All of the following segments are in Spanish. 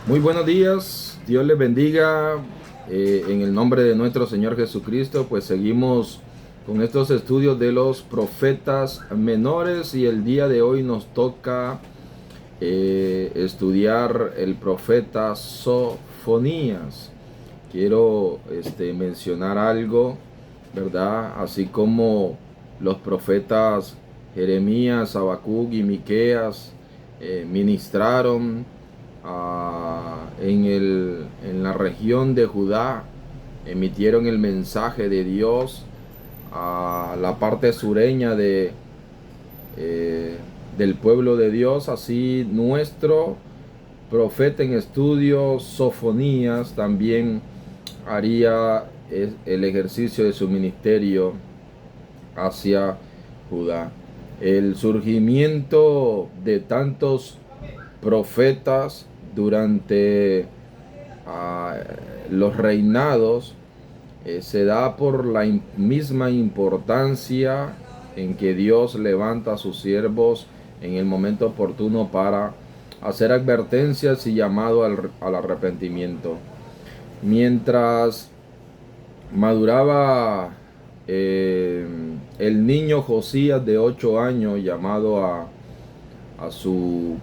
Muy buenos días, Dios les bendiga. En el nombre de nuestro Señor Jesucristo, pues seguimos con estos estudios de los profetas menores y el día de hoy nos toca estudiar el profeta Sofonías. Quiero mencionar algo, ¿verdad? Así como los profetas Jeremías, Habacuc y Miqueas ministraron en la región de Judá, emitieron el mensaje de Dios a la parte sureña del pueblo de Dios. Así nuestro profeta en estudio, Sofonías, también haría el ejercicio de su ministerio hacia Judá. El surgimiento de tantos profetas durante los reinados se da por la misma importancia en que Dios levanta a sus siervos en el momento oportuno para hacer advertencias y llamado al arrepentimiento. Mientras maduraba el niño Josías de 8 años, llamado a su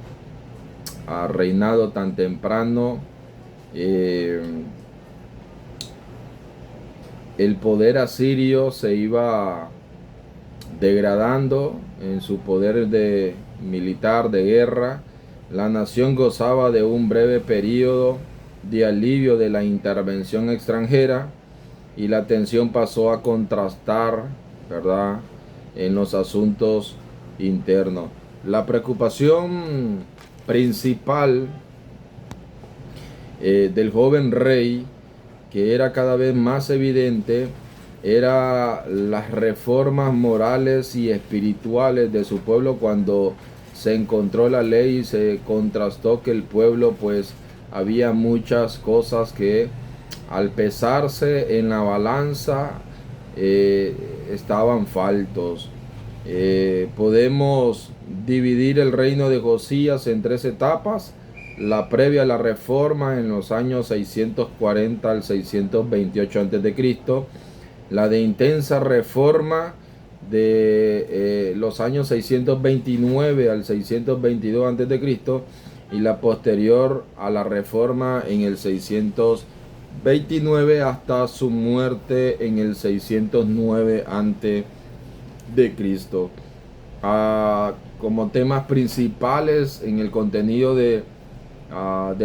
reinado tan temprano, el poder asirio se iba degradando en su poder militar de guerra. La nación gozaba de un breve periodo de alivio de la intervención extranjera y la tensión pasó a contrastar, ¿verdad?, en los asuntos internos. La preocupación principal del joven rey, que era cada vez más evidente, era las reformas morales y espirituales de su pueblo. Cuando se encontró la ley y se contrastó que el pueblo, pues había muchas cosas que al pesarse en la balanza estaban faltos. Podemos dividir el reino de Josías en 3 etapas: la previa a la reforma en los años 640 al 628 a.C., la de intensa reforma de los años 629 al 622 a.C., y la posterior a la reforma en el 629 hasta su muerte en el 609 a.C. Como temas principales en el contenido del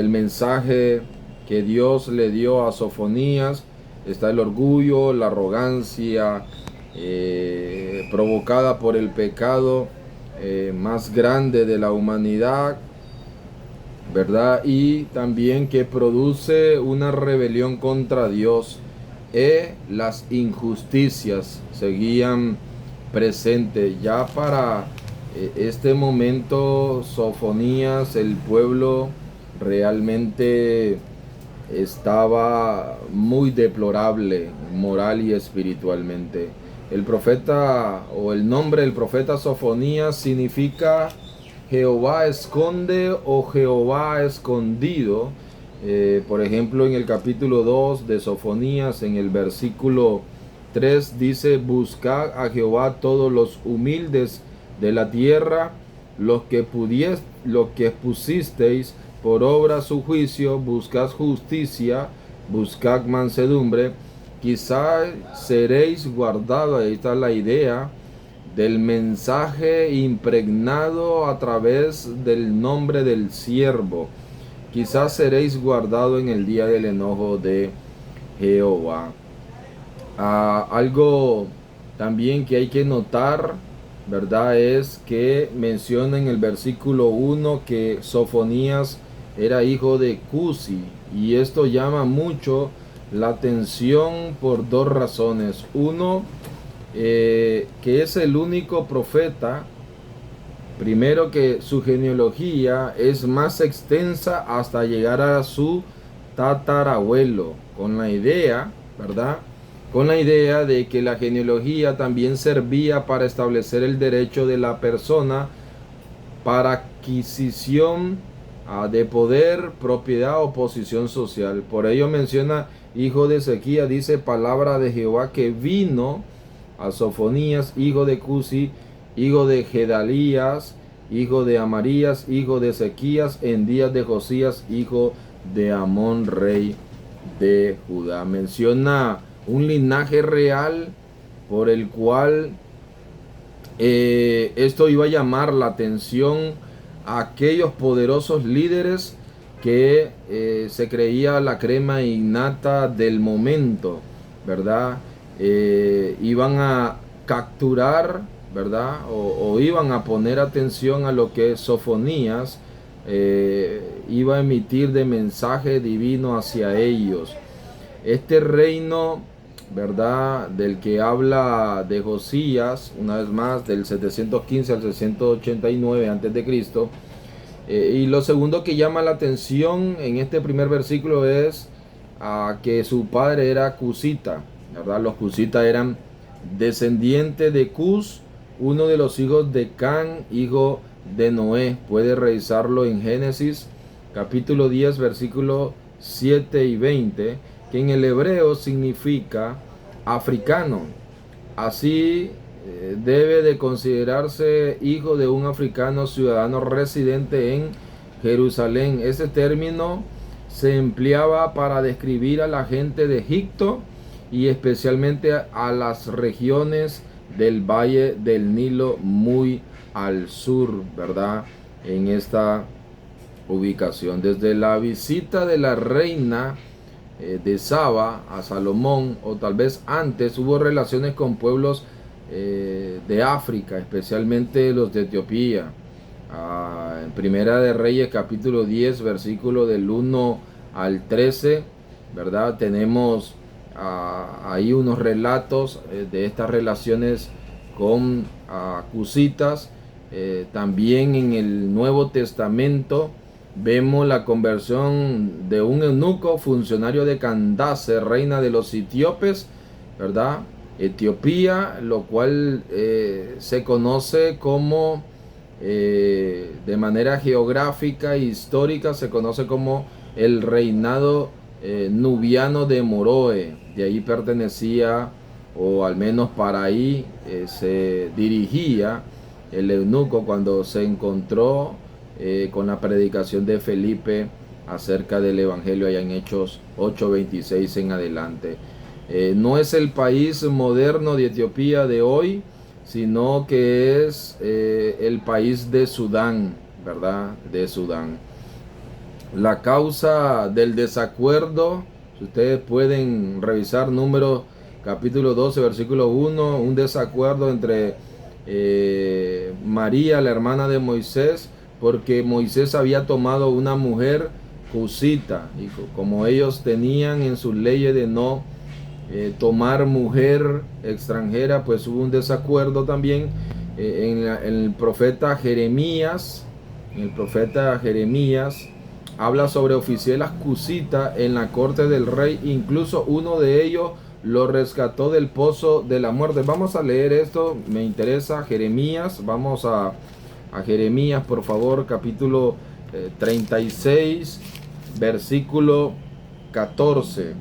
mensaje que Dios le dio a Sofonías está el orgullo, la arrogancia provocada por el pecado más grande de la humanidad, ¿verdad? Y también que produce una rebelión contra Dios, las injusticias seguían presentes. Ya para este momento, Sofonías, el pueblo realmente estaba muy deplorable moral y espiritualmente. El profeta, o el nombre del profeta Sofonías, significa Jehová esconde o Jehová escondido. Por ejemplo, en el capítulo 2 de Sofonías, en el versículo 3, dice: buscad a Jehová todos los humildes de la tierra, los que pusisteis por obra su juicio, buscad justicia, buscad mansedumbre, quizá seréis guardados. Ahí está la idea del mensaje impregnado a través del nombre del siervo. Quizás seréis guardados en el día del enojo de Jehová. Algo también que hay que notar, ¿verdad?, es que menciona en el versículo 1 que Sofonías era hijo de Cusi, y esto llama mucho la atención por 2 razones. Uno, que es el único profeta, primero, que su genealogía es más extensa hasta llegar a su tatarabuelo, con la idea, ¿verdad?, con la idea de que la genealogía también servía para establecer el derecho de la persona para adquisición de poder, propiedad o posición social. Por ello menciona hijo de Ezequías, dice palabra de Jehová que vino a Sofonías, hijo de Cusi, hijo de Gedalías, hijo de Amarías, hijo de Ezequías, en días de Josías, hijo de Amón, rey de Judá. Menciona un linaje real por el cual esto iba a llamar la atención a aquellos poderosos líderes que se creía la crema innata del momento, ¿verdad? Iban a capturar, ¿verdad? O iban a poner atención a lo que Sofonías iba a emitir de mensaje divino hacia ellos. Este reino, ¿verdad?, del que habla de Josías, una vez más, del 715 al 689 a.C. Y lo segundo que llama la atención en este primer versículo es que su padre era cusita, ¿verdad? Los cusitas eran descendientes de Cus, uno de los hijos de Can, hijo de Noé. Puede revisarlo en Génesis capítulo 10, versículos 7 y 20, que en el hebreo significa africano. Así debe de considerarse hijo de un africano ciudadano residente en Jerusalén. Ese término se empleaba para describir a la gente de Egipto y especialmente a las regiones del valle del Nilo muy al sur, ¿verdad? En esta ubicación. Desde la visita de la reina de Saba a Salomón, o tal vez antes, hubo relaciones con pueblos de África, especialmente los de Etiopía. En Primera de Reyes capítulo 10, versículo del 1 al 13, ¿verdad? Tenemos ahí unos relatos de estas relaciones con cusitas. También en el Nuevo Testamento vemos la conversión de un eunuco, funcionario de Candace, reina de los etíopes, ¿verdad? Etiopía, lo cual se conoce como, de manera geográfica e histórica, se conoce como el reinado nubiano de Moroe. De ahí pertenecía, o al menos para ahí se dirigía el eunuco cuando se encontró con la predicación de Felipe acerca del evangelio allá en Hechos 8:26 en adelante. No es el país moderno de Etiopía de hoy, sino que es el país de Sudán, ¿verdad? De Sudán. La causa del desacuerdo, si ustedes pueden revisar Números capítulo 12, versículo 1, un desacuerdo entre María, la hermana de Moisés, porque Moisés había tomado una mujer cusita, y como ellos tenían en sus leyes de no tomar mujer extranjera, pues hubo un desacuerdo también en el profeta Jeremías. El profeta Jeremías habla sobre oficiales cusitas en la corte del rey, incluso uno de ellos lo rescató del pozo de la muerte. Vamos a leer esto, me interesa, Jeremías. Vamos a Jeremías, por favor, capítulo 36, versículo 14.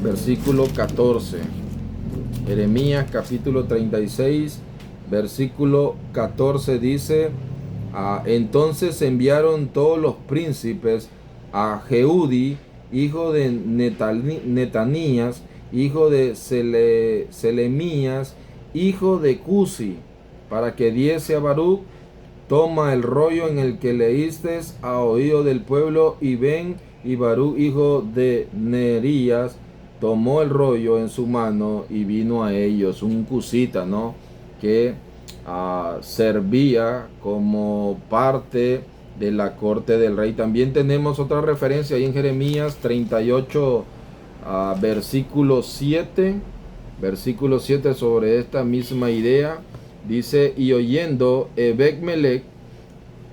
Versículo 14. Jeremías capítulo 36, versículo 14 dice: entonces enviaron todos los príncipes a Jehudi, hijo de Netanías, hijo de Selemías, hijo de Cusi, para que diese a Baruch: toma el rollo en el que leíste a oído del pueblo, y ven. Y Baruch, hijo de Nerías, tomó el rollo en su mano y vino a ellos. Un cusita, ¿no?, que servía como parte de la corte del rey. También tenemos otra referencia ahí en Jeremías 38, versículo 7. Versículo 7 sobre esta misma idea. Dice: y oyendo Ebed-Melech,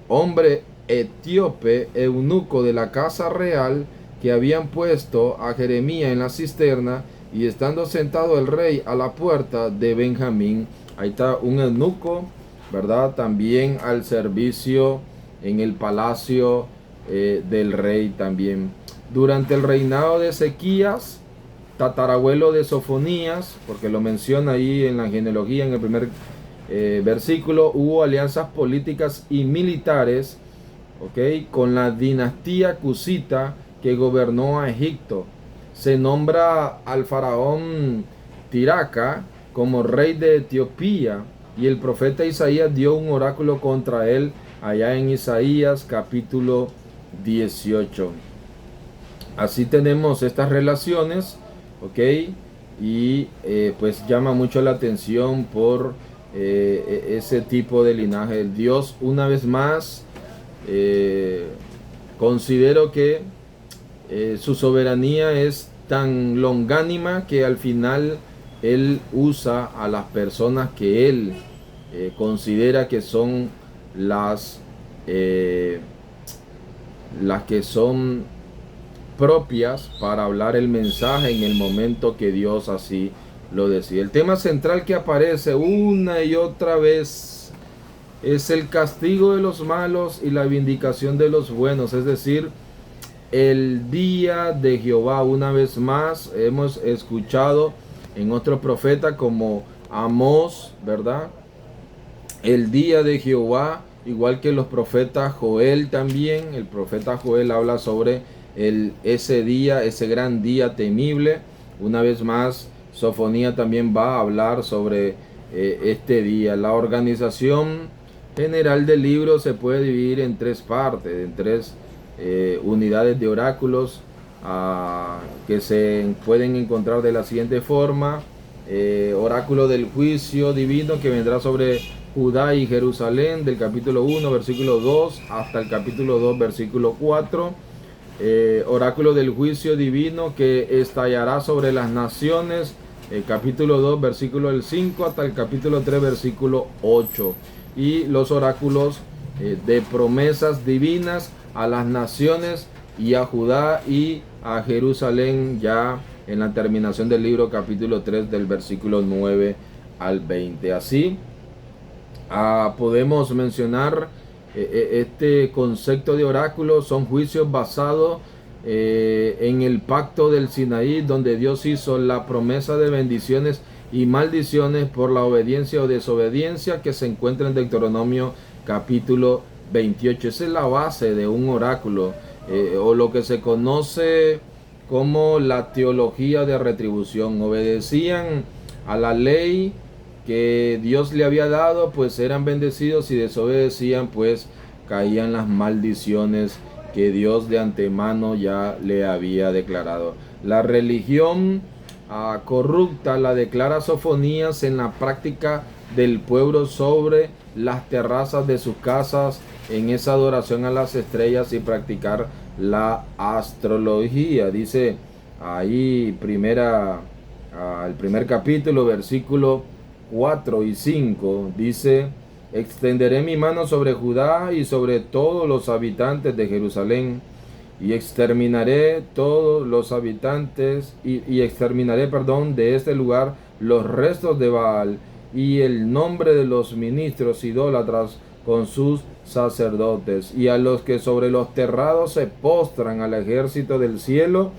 hombre etíope, eunuco de la casa real, que habían puesto a Jeremías en la cisterna, y estando sentado el rey a la puerta de Benjamín. Ahí está un eunuco, ¿verdad? También al servicio en el palacio del rey también. Durante el reinado de Ezequías, tatarabuelo de Sofonías, porque lo menciona ahí en la genealogía en el primer versículo, hubo alianzas políticas y militares, con la dinastía cusita que gobernó a Egipto. Se nombra al faraón Tiraca como rey de Etiopía, y el profeta Isaías dio un oráculo contra él allá en Isaías capítulo 18. Así tenemos estas relaciones, y pues llama mucho la atención por ese tipo de linaje. Dios, una vez más, considero que su soberanía es tan longánima que al final Él usa a las personas que Él considera que son las que son propias para hablar el mensaje en el momento que Dios así lo decide. El tema central que aparece una y otra vez es el castigo de los malos y la vindicación de los buenos, es decir, el día de Jehová. Una vez más hemos escuchado en otro profeta como Amós, ¿verdad? El día de Jehová, igual que los profetas Joel también. El profeta Joel habla sobre ese día, ese gran día temible. Una vez más, Sofonía también va a hablar sobre este día. La organización general del libro se puede dividir en tres partes, en tres unidades de oráculos que se pueden encontrar de la siguiente forma. Oráculo del juicio divino que vendrá sobre Judá y Jerusalén, del capítulo 1 versículo 2 hasta el capítulo 2 versículo 4. Oráculo del juicio divino que estallará sobre las naciones, capítulo 2 versículo del 5 hasta el capítulo 3 versículo 8. Y los oráculos de promesas divinas a las naciones y a Judá y a Jerusalén, ya en la terminación del libro, capítulo 3 del versículo 9 al 20. Así podemos mencionar este concepto de oráculo. Son juicios basados en el pacto del Sinaí, donde Dios hizo la promesa de bendiciones y maldiciones por la obediencia o desobediencia, que se encuentra en Deuteronomio capítulo 28. Esa es la base de un oráculo, o lo que se conoce como la teología de retribución. Obedecían a la ley que Dios le había dado, pues eran bendecidos, y desobedecían, pues caían las maldiciones que Dios de antemano ya le había declarado. La religión corrupta la declara Sofonías en la práctica del pueblo sobre las terrazas de sus casas, en esa adoración a las estrellas y practicar la astrología. Dice ahí el primer capítulo, versículo 4 y 5, dice: extenderé mi mano sobre Judá y sobre todos los habitantes de Jerusalén, y exterminaré todos los habitantes y exterminaré, de este lugar los restos de Baal y el nombre de los ministros idólatras con sus sacerdotes, y a los que sobre los terrados se postran al ejército del cielo,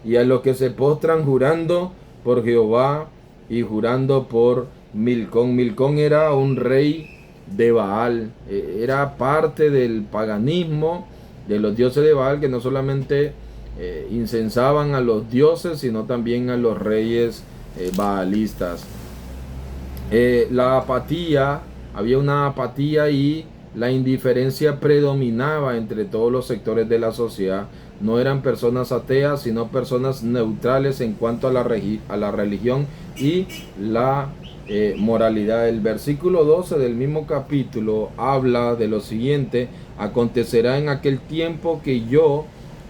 y a los que se postran jurando por Jehová y jurando por Milcón. Milcón era un rey de Baal, era parte del paganismo de los dioses de Baal, que no solamente incensaban a los dioses, sino también a los reyes baalistas. La apatía, había una apatía, y la indiferencia predominaba entre todos los sectores de la sociedad. No eran personas ateas, sino personas neutrales en cuanto a la religión y la moralidad. El versículo 12 del mismo capítulo habla de lo siguiente: acontecerá en aquel tiempo que yo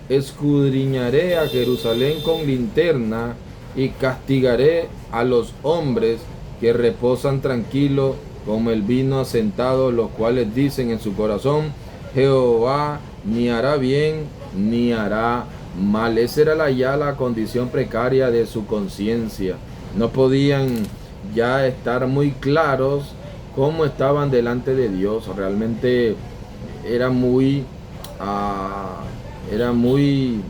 escudriñaré a Jerusalén con linterna y castigaré a los hombres que reposan tranquilo como el vino asentado, los cuales dicen en su corazón: Jehová ni hará bien ni hará mal. Esa era la condición precaria de su conciencia. No podían estar muy claros cómo estaban delante de Dios. Realmente era muy, era muy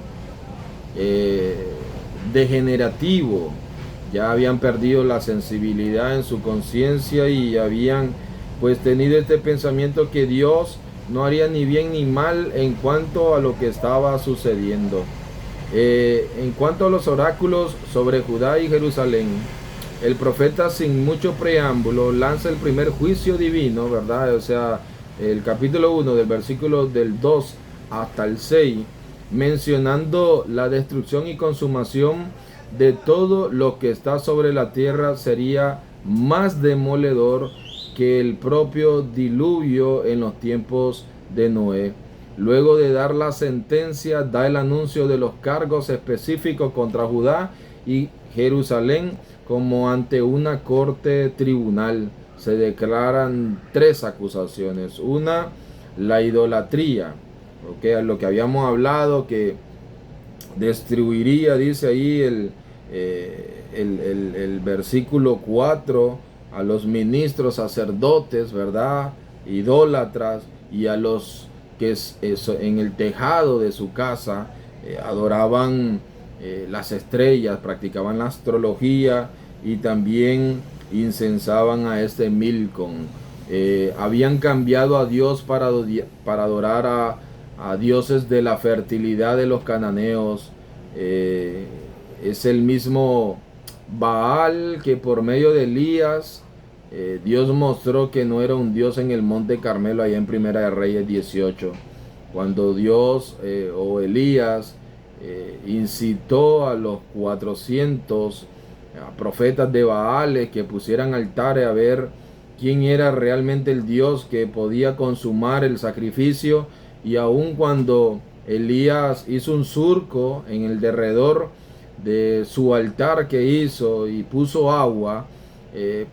degenerativo. Ya habían perdido la sensibilidad en su conciencia y habían pues tenido este pensamiento que Dios no haría ni bien ni mal en cuanto a lo que estaba sucediendo. En cuanto a los oráculos sobre Judá y Jerusalén, el profeta sin mucho preámbulo lanza el primer juicio divino, ¿verdad? O sea, el capítulo 1 del versículo del 2 hasta el 6, mencionando la destrucción y consumación de todo lo que está sobre la tierra, sería más demoledor que el propio diluvio en los tiempos de Noé. Luego de dar la sentencia, da el anuncio de los cargos específicos contra Judá y Jerusalén como ante una corte tribunal. Se declaran tres acusaciones. Una, la idolatría, ¿okay? Lo que habíamos hablado, que destruiría, dice ahí el versículo 4, a los ministros sacerdotes, ¿verdad? Idólatras, y a los que en el tejado de su casa adoraban las estrellas, practicaban la astrología y también incensaban a este Milcom. Habían cambiado a Dios para adorar a dioses de la fertilidad de los cananeos. Es el mismo Baal que por medio de Elías Dios mostró que no era un Dios en el monte Carmelo, allá en Primera de Reyes 18, cuando Dios o Elías incitó a los 400 profetas de Baales que pusieran altares a ver quién era realmente el Dios que podía consumar el sacrificio. Y aun cuando Elías hizo un surco en el derredor de su altar que hizo y puso agua,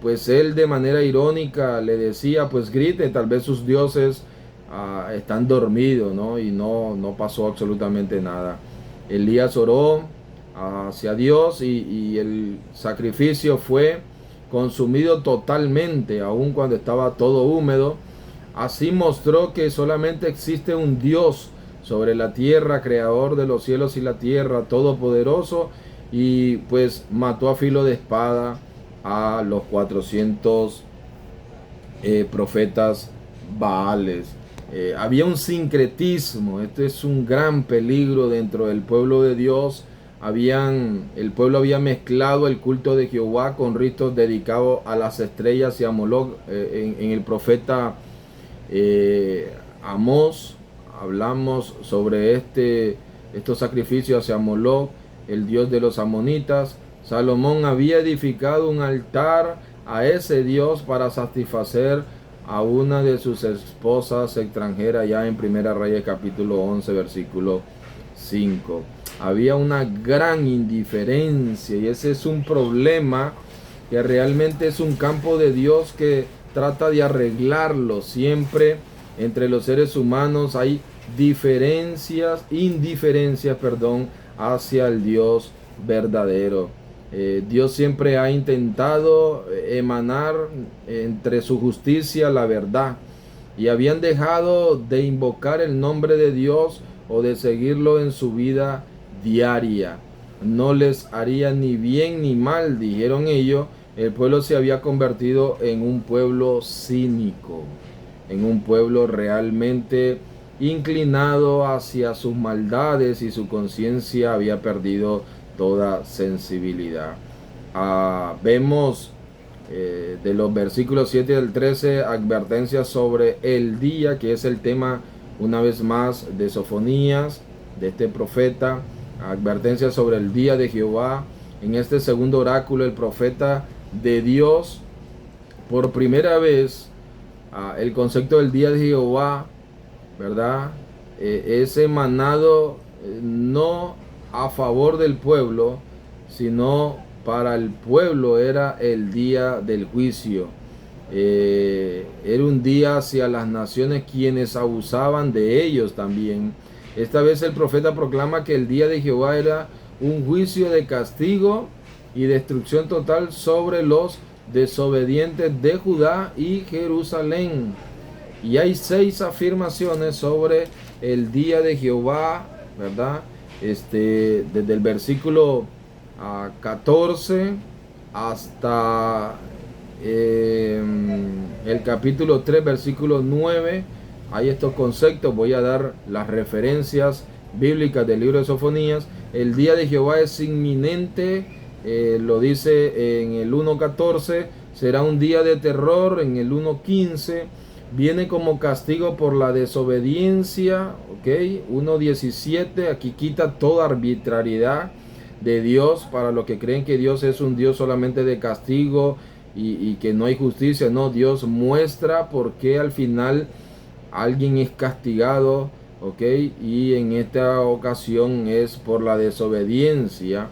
pues él de manera irónica le decía, pues grite, tal vez sus dioses están dormidos, ¿no? Y no pasó absolutamente nada. Elías oró hacia Dios y el sacrificio fue consumido totalmente, aun cuando estaba todo húmedo. Así mostró que solamente existe un Dios sobre la tierra, creador de los cielos y la tierra, todopoderoso, y pues mató a filo de espada a los 400 profetas Baales. Había un sincretismo, este es un gran peligro dentro del pueblo de Dios. El pueblo había mezclado el culto de Jehová con ritos dedicados a las estrellas y a Moloch. En el profeta Amós hablamos sobre estos sacrificios hacia Moloch, el dios de los amonitas. Salomón había edificado un altar a ese dios para satisfacer a una de sus esposas extranjeras, ya en Primera Reyes capítulo 11 versículo 5. Había una gran indiferencia, y ese es un problema que realmente es un campo de Dios que trata de arreglarlo. Siempre entre los seres humanos hay indiferencias, hacia el Dios verdadero. Dios siempre ha intentado emanar entre su justicia la verdad, y habían dejado de invocar el nombre de Dios o de seguirlo en su vida diaria. No les haría ni bien ni mal, dijeron ellos. El pueblo se había convertido en un pueblo cínico, en un pueblo realmente inclinado hacia sus maldades, y su conciencia había perdido toda sensibilidad. Vemos de los versículos 7 al 13 advertencias sobre el día, que es el tema una vez más de Sofonías, de este profeta. Advertencias sobre el día de Jehová. En este segundo oráculo, el profeta de Dios, por primera vez, el concepto del día de Jehová, ¿verdad? Es emanado no a favor del pueblo, sino para el pueblo. Era el día del juicio. Era un día hacia las naciones, quienes abusaban de ellos también. Esta vez el profeta proclama que el día de Jehová era un juicio de castigo y destrucción total sobre los desobedientes de Judá y Jerusalén. Y hay 6 afirmaciones sobre el día de Jehová, ¿verdad? Desde el versículo 14 hasta el capítulo 3, versículo 9. Hay estos conceptos. Voy a dar las referencias bíblicas del libro de Sofonías. El día de Jehová es inminente, lo dice en el 1.14. Será un día de terror en el 1.15. Viene como castigo por la desobediencia, ¿ok? 1.17, aquí quita toda arbitrariedad de Dios para los que creen que Dios es un Dios solamente de castigo y que no hay justicia. No, Dios muestra por qué al final alguien es castigado, ¿ok? Y en esta ocasión es por la desobediencia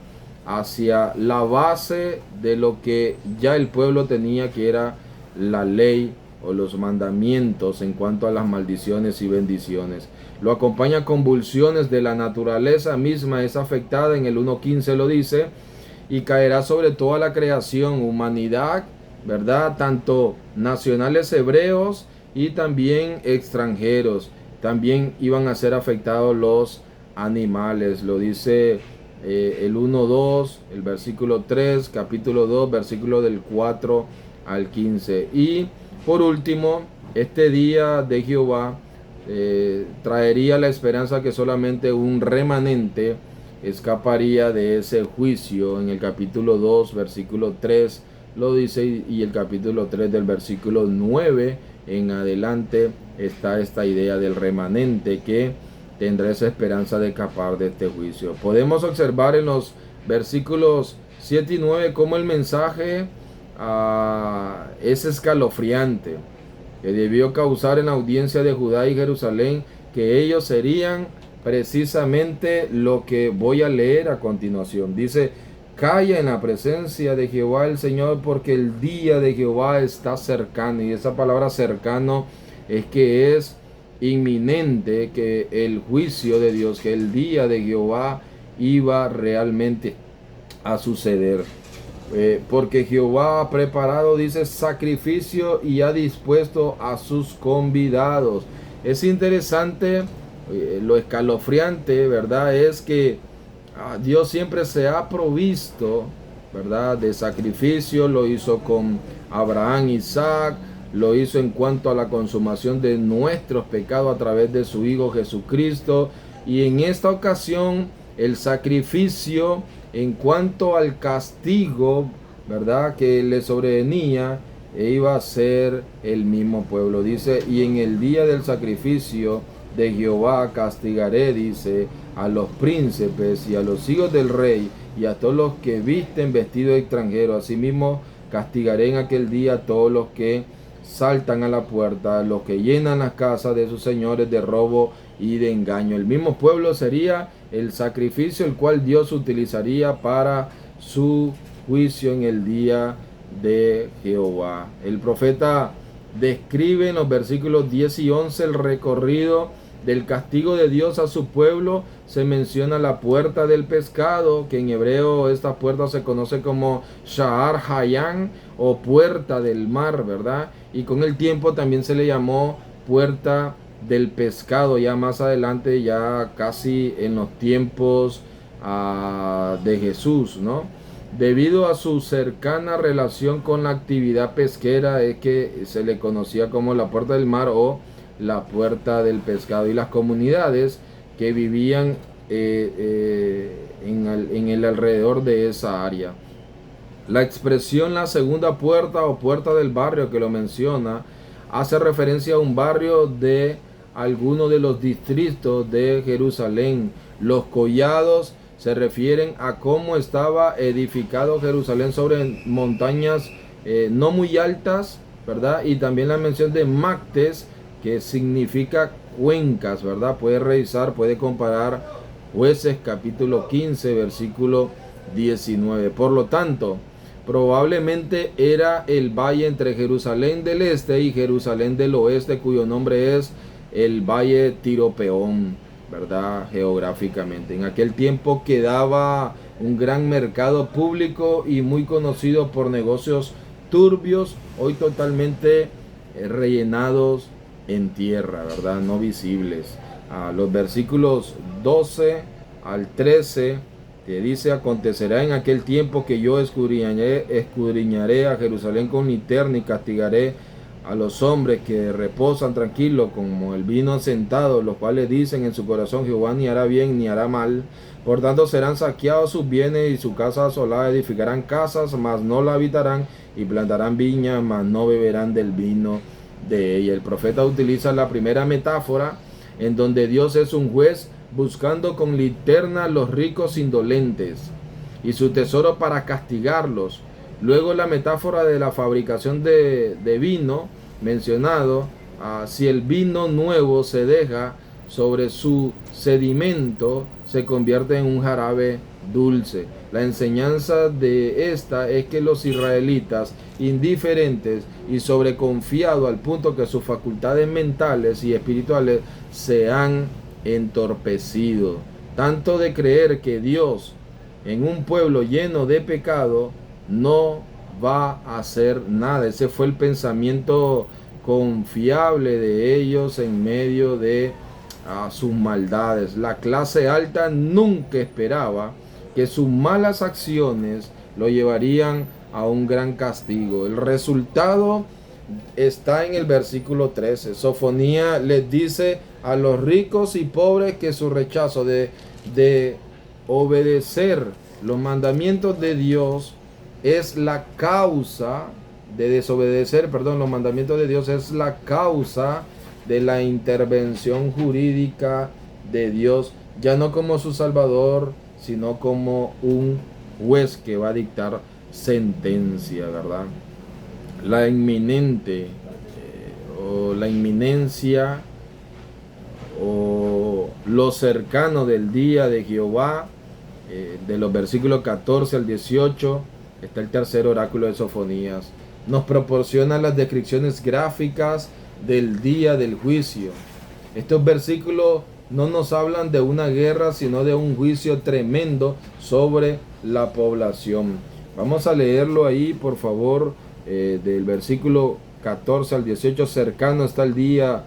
hacia la base de lo que ya el pueblo tenía, que era la ley o los mandamientos en cuanto a las maldiciones y bendiciones. Lo acompaña convulsiones de la naturaleza misma, es afectada, en el 1.15 lo dice, y caerá sobre toda la creación, humanidad, ¿verdad? Tanto nacionales hebreos y también extranjeros. También iban a ser afectados los animales, lo dice el 1.2, el versículo 3, capítulo 2, versículo del 4 al 15. Y por último, este día de Jehová traería la esperanza que solamente un remanente escaparía de ese juicio. En el capítulo 2, versículo 3 lo dice, y el capítulo 3 del versículo 9 en adelante está esta idea del remanente que tendrá esa esperanza de escapar de este juicio. Podemos observar en los versículos 7 y 9 cómo el mensaje es escalofriante, que debió causar en la audiencia de Judá y Jerusalén que ellos serían precisamente lo que voy a leer a continuación. Dice: calla en la presencia de Jehová el Señor, porque el día de Jehová está cercano. Y esa palabra cercano es que es inminente, que el juicio de Dios, que el día de Jehová iba realmente a suceder. Porque Jehová ha preparado, dice, sacrificio y ha dispuesto a sus convidados. Es interesante, lo escalofriante, ¿verdad? Es que Dios siempre se ha provisto, ¿verdad?, de sacrificio. Lo hizo con Abraham, Isaac, lo hizo en cuanto a la consumación de nuestros pecados a través de su Hijo Jesucristo. Y en esta ocasión el sacrificio en cuanto al castigo, ¿verdad?, que le sobrevenía, iba a ser el mismo pueblo. Dice: y en el día del sacrificio de Jehová castigaré, dice, a los príncipes y a los hijos del rey y a todos los que visten vestido extranjero. Asimismo castigaré en aquel día a todos los que saltan a la puerta, los que llenan las casas de sus señores de robo y de engaño. El mismo pueblo sería el sacrificio el cual Dios utilizaría para su juicio en el día de Jehová. El profeta describe en los versículos 10 y 11 el recorrido del castigo de Dios a su pueblo. Se menciona la puerta del pescado, que en hebreo esta puerta se conoce como Sha'ar Hayán, o puerta del mar, ¿verdad? Y con el tiempo también se le llamó puerta del pescado, ya más adelante, ya casi en los tiempos de Jesús, ¿no? Debido a su cercana relación con la actividad pesquera, es que se le conocía como la puerta del mar o la puerta del pescado. Y las comunidades que vivían en el alrededor de esa área. La expresión la segunda puerta o puerta del barrio, que lo menciona, hace referencia a un barrio de alguno de los distritos de Jerusalén. Los collados se refieren a cómo estaba edificado Jerusalén sobre montañas no muy altas, ¿verdad? Y también la mención de Mactes, que significa cuencas, ¿verdad? Puede revisar, puede comparar Jueces capítulo 15, versículo 19. Por lo tanto, probablemente era el valle entre Jerusalén del este y Jerusalén del oeste, cuyo nombre es el Valle Tiro-Peón, ¿verdad? Geográficamente. En aquel tiempo quedaba un gran mercado público y muy conocido por negocios turbios, hoy totalmente rellenados en tierra, ¿verdad? No visibles. Los versículos 12 al 13 te dice: acontecerá en aquel tiempo que yo escudriñaré a Jerusalén con linterna y castigaré a los hombres que reposan tranquilos como el vino asentado, los cuales dicen en su corazón: Jehová ni hará bien ni hará mal. Por tanto serán saqueados sus bienes y su casa asolada. Edificarán casas, mas no la habitarán, y plantarán viñas, mas no beberán del vino de ella. El profeta utiliza la primera metáfora en donde Dios es un juez buscando con linterna a los ricos indolentes y su tesoro para castigarlos. Luego la metáfora de la fabricación de vino mencionado: si el vino nuevo se deja sobre su sedimento, se convierte en un jarabe dulce. La enseñanza de esta es que los israelitas, indiferentes y sobreconfiados al punto que sus facultades mentales y espirituales se han entorpecido, tanto de creer que Dios en un pueblo lleno de pecado no va a hacer nada. Ese fue el pensamiento confiable de ellos en medio de sus maldades. La clase alta nunca esperaba que sus malas acciones lo llevarían a un gran castigo. El resultado está en el versículo 13. Sofonía les dice a los ricos y pobres que su rechazo de obedecer los mandamientos de Dios es la causa de desobedecer, los mandamientos de Dios es la causa de la intervención jurídica de Dios, ya no como su Salvador, sino como un juez que va a dictar sentencia, ¿verdad? La inminente o la inminencia o lo cercano del día de Jehová, de los versículos 14 al 18, está el tercer oráculo de Sofonías. Nos proporciona las descripciones gráficas del día del juicio. Estos versículos no nos hablan de una guerra, sino de un juicio tremendo sobre la población. Vamos a leerlo ahí, por favor, del versículo 14 al 18. Cercano está el día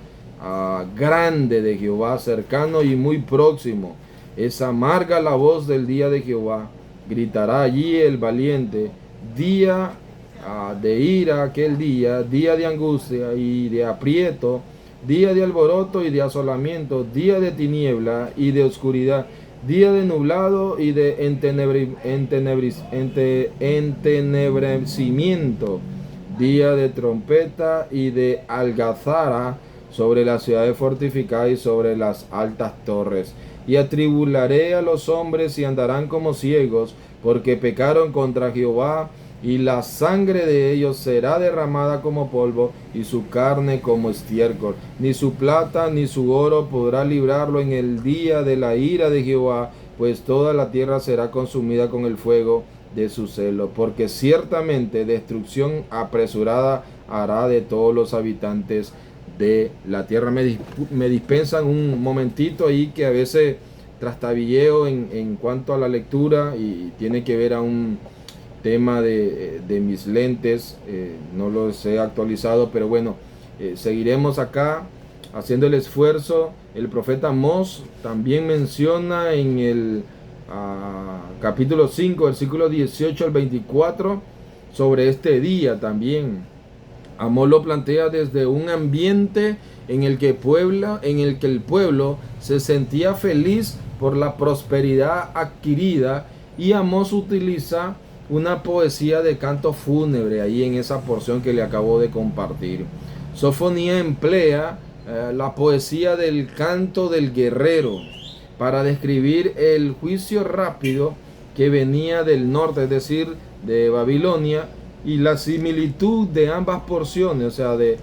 grande de Jehová, cercano y muy próximo. Es amarga la voz del día de Jehová. Gritará allí el valiente. Día de ira aquel día, día de angustia y de aprieto, día de alboroto y de asolamiento, día de tiniebla y de oscuridad, día de nublado y de entenebrecimiento, día de trompeta y de algazara sobre las ciudades fortificadas y sobre las altas torres. Y atribularé a los hombres y andarán como ciegos, porque pecaron contra Jehová, y la sangre de ellos será derramada como polvo, y su carne como estiércol. Ni su plata ni su oro podrá librarlo en el día de la ira de Jehová, pues toda la tierra será consumida con el fuego de su celo, porque ciertamente destrucción apresurada hará de todos los habitantes de la tierra. Me dispensan un momentito ahí que a veces trastabilleo en cuanto a la lectura y tiene que ver a un tema de mis lentes, no los he actualizado, pero bueno, seguiremos acá haciendo el esfuerzo. El profeta Amós también menciona en el capítulo 5, versículo 18 al 24, sobre este día también. Amós lo plantea desde un ambiente en el que el pueblo se sentía feliz por la prosperidad adquirida, y Amós utiliza una poesía de canto fúnebre ahí en esa porción que le acabo de compartir. Sofonía emplea la poesía del canto del guerrero para describir el juicio rápido que venía del norte, es decir, de Babilonia, y la similitud de ambas porciones, o sea, de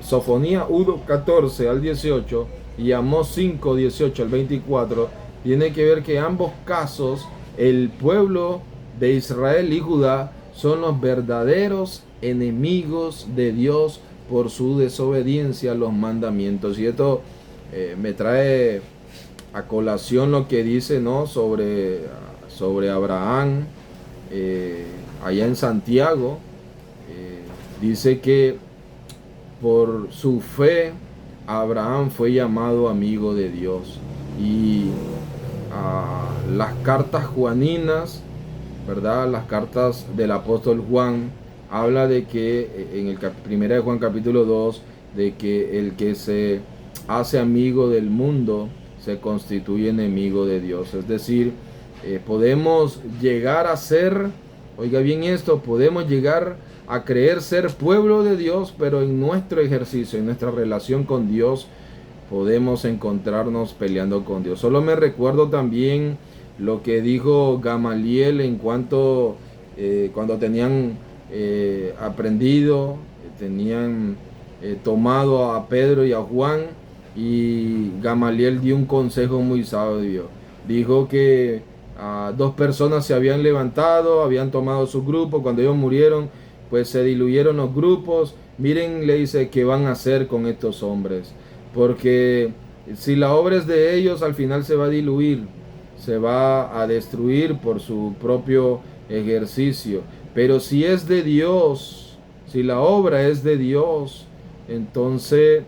Sofonía 1, 14 al 18 y Amós 5, 18 al 24, tiene que ver que ambos casos el pueblo de Israel y Judá son los verdaderos enemigos de Dios por su desobediencia a los mandamientos. Y esto me trae a colación lo que dice, ¿no?, sobre Abraham allá en Santiago. Dice que por su fe, Abraham fue llamado amigo de Dios. Y las cartas juaninas, ¿verdad? Las cartas del apóstol Juan, habla de que en el 1 de Juan capítulo 2, de que el que se hace amigo del mundo se constituye enemigo de Dios. Es decir, podemos llegar a ser, oiga bien esto, podemos llegar a creer ser pueblo de Dios, pero en nuestro ejercicio, en nuestra relación con Dios, podemos encontrarnos peleando con Dios. Solo me recuerdo también lo que dijo Gamaliel en cuanto cuando tenían aprendido, tenían tomado a Pedro y a Juan, y Gamaliel dio un consejo muy sabio. Dijo que dos personas se habían levantado, habían tomado su grupo, cuando ellos murieron, pues se diluyeron los grupos. Miren, le dice, ¿qué van a hacer con estos hombres? Porque si la obra es de ellos, al final se va a diluir, se va a destruir por su propio ejercicio. Pero si es de Dios, si la obra es de Dios, entonces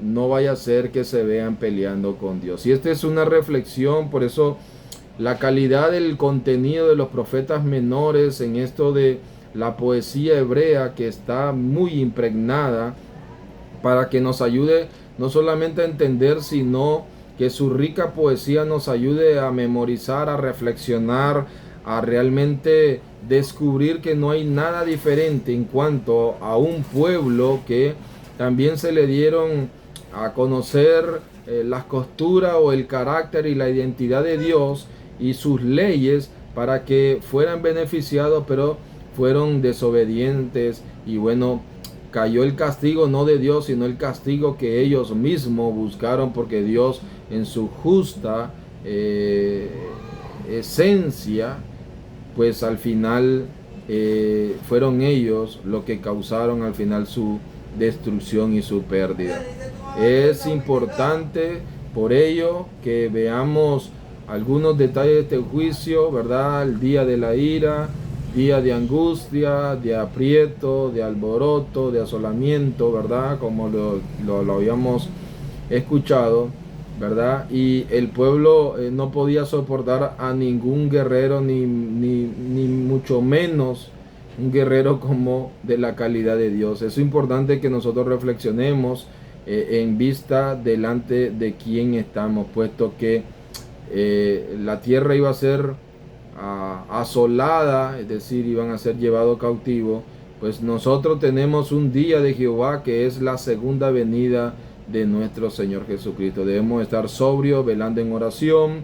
no vaya a ser que se vean peleando con Dios. Y esta es una reflexión, por eso la calidad del contenido de los profetas menores en esto de la poesía hebrea, que está muy impregnada, para que nos ayude no solamente a entender, sino que su rica poesía nos ayude a memorizar, a reflexionar, a realmente descubrir que no hay nada diferente en cuanto a un pueblo que también se le dieron a conocer las costuras o el carácter y la identidad de Dios y sus leyes para que fueran beneficiados, pero fueron desobedientes, y bueno, cayó el castigo no de Dios, sino el castigo que ellos mismos buscaron, porque Dios en su justa esencia, pues al final fueron ellos los que causaron al final su destrucción y su pérdida. Es importante por ello que veamos algunos detalles de este juicio, ¿verdad? El día de la ira, día de angustia, de aprieto, de alboroto, de asolamiento, ¿verdad? Como lo habíamos escuchado, ¿verdad? Y el pueblo no podía soportar a ningún guerrero, ni mucho menos un guerrero como de la calidad de Dios. Es importante que nosotros reflexionemos en vista delante de quién estamos, puesto que la tierra iba a ser asolada, es decir, iban a ser llevados cautivos. Pues nosotros tenemos un día de Jehová, que es la segunda venida de nuestro Señor Jesucristo. Debemos estar sobrios, velando en oración,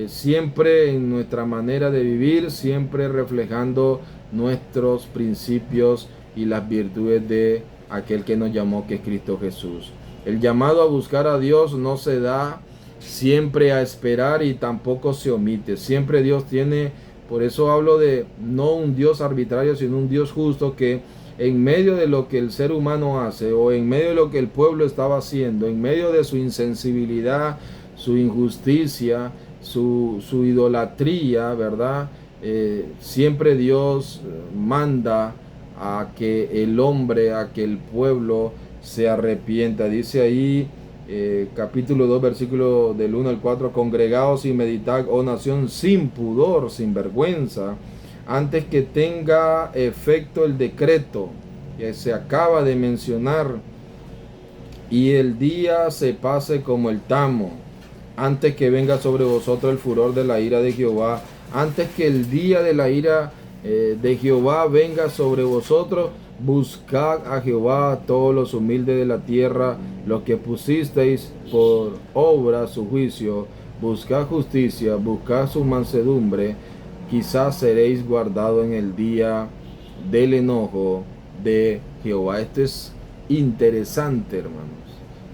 siempre en nuestra manera de vivir, siempre reflejando nuestros principios y las virtudes de aquel que nos llamó, que es Cristo Jesús. El llamado a buscar a Dios no se da siempre a esperar, y tampoco se omite. Siempre Dios tiene, por eso hablo de no un Dios arbitrario, sino un Dios justo, que en medio de lo que el ser humano hace, o en medio de lo que el pueblo estaba haciendo, en medio de su insensibilidad, su injusticia, su idolatría, ¿verdad? Siempre Dios manda a que el hombre, a que el pueblo se arrepienta. Dice ahí capítulo 2, versículo del 1 al 4: congregaos y meditad, oh nación, sin pudor, sin vergüenza, antes que tenga efecto el decreto que se acaba de mencionar, y el día se pase como el tamo, antes que venga sobre vosotros el furor de la ira de Jehová. Antes que el día de la ira de Jehová venga sobre vosotros, buscad a Jehová, todos los humildes de la tierra, los que pusisteis por obra su juicio. Buscad justicia, buscad su mansedumbre, quizás seréis guardados en el día del enojo de Jehová. Esto es interesante, hermanos.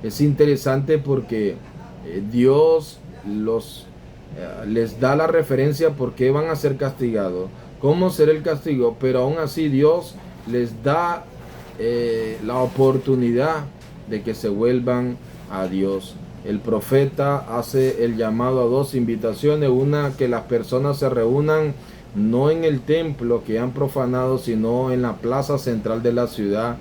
Es interesante porque Dios les da la referencia por qué van a ser castigados, cómo será el castigo, pero aún así Dios les da la oportunidad de que se vuelvan a Dios. El profeta hace el llamado a dos invitaciones: una, que las personas se reúnan no en el templo que han profanado, sino en la plaza central de la ciudad,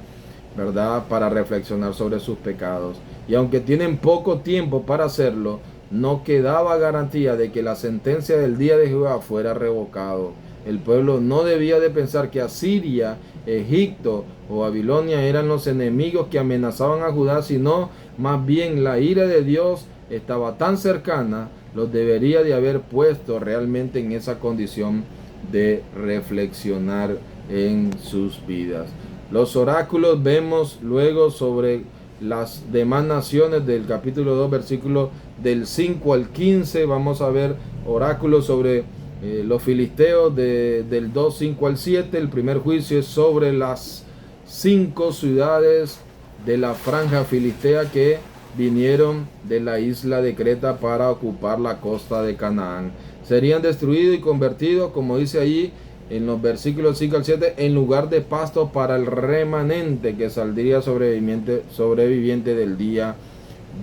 ¿verdad?, para reflexionar sobre sus pecados. Y aunque tienen poco tiempo para hacerlo, no quedaba garantía de que la sentencia del día de Jehová fuera revocado. El pueblo no debía de pensar que Asiria, Egipto o Babilonia eran los enemigos que amenazaban a Judá, sino más bien la ira de Dios estaba tan cercana, los debería de haber puesto realmente en esa condición de reflexionar en sus vidas. Los oráculos vemos luego sobre las demás naciones del capítulo 2, versículo del 5 al 15. Vamos a ver oráculos sobre los filisteos del 2, 5 al 7. El primer juicio es sobre las 5 ciudades de la franja filistea que vinieron de la isla de Creta para ocupar la costa de Canaán. Serían destruidos y convertidos, como dice allí en los versículos 5 al 7, en lugar de pasto para el remanente que saldría sobreviviente del día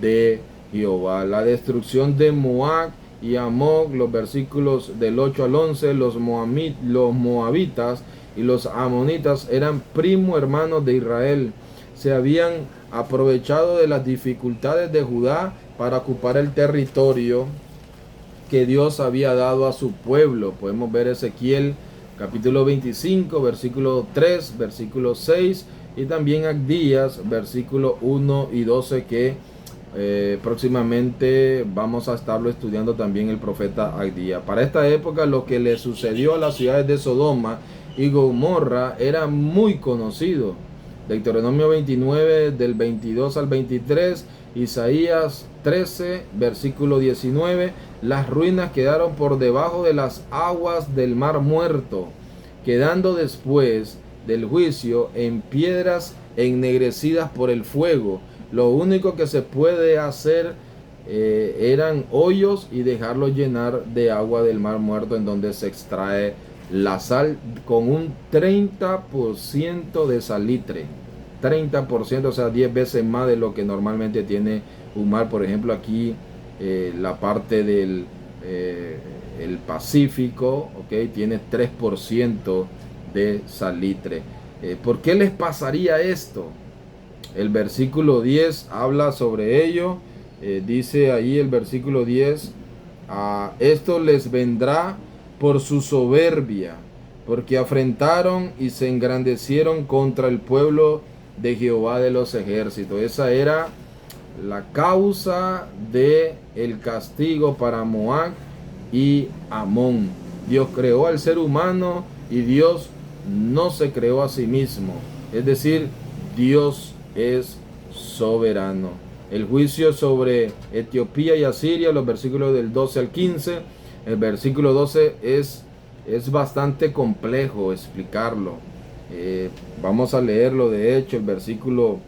de Jehová. La destrucción de Moab y Amón, los versículos del 8 al 11, los moabitas y los amonitas eran primo hermanos de Israel. Se habían aprovechado de las dificultades de Judá para ocupar el territorio que Dios había dado a su pueblo. Podemos ver Ezequiel capítulo 25, versículo 3, versículo 6 y también Abdías, versículo 1 y 12 que próximamente vamos a estarlo estudiando también el profeta Abdías. Para esta época lo que le sucedió a las ciudades de Sodoma y Gomorra era muy conocido. Deuteronomio 29 del 22 al 23, Isaías 13 versículo 19, las ruinas quedaron por debajo de las aguas del mar muerto, quedando después del juicio en piedras ennegrecidas por el fuego. Lo único que se puede hacer eran hoyos y dejarlos llenar de agua del mar muerto, en donde se extrae la sal con un 30% de salitre. 30%, o sea, 10 veces más de lo que normalmente tiene un mar. Por ejemplo, aquí la parte del el Pacífico, ¿okay?, tiene 3% de salitre. ¿Por qué les pasaría esto? El versículo 10 habla sobre ello. Dice ahí el versículo 10, esto les vendrá por su soberbia, porque afrentaron y se engrandecieron contra el pueblo de Jehová de los ejércitos. Esa era la causa de el castigo para Moab y Amón. Dios creó al ser humano y Dios no se creó a sí mismo. Es decir, Dios es soberano. El juicio sobre Etiopía y Asiria, los versículos del 12 al 15. El versículo 12 es bastante complejo explicarlo. Vamos a leerlo. De hecho, el versículo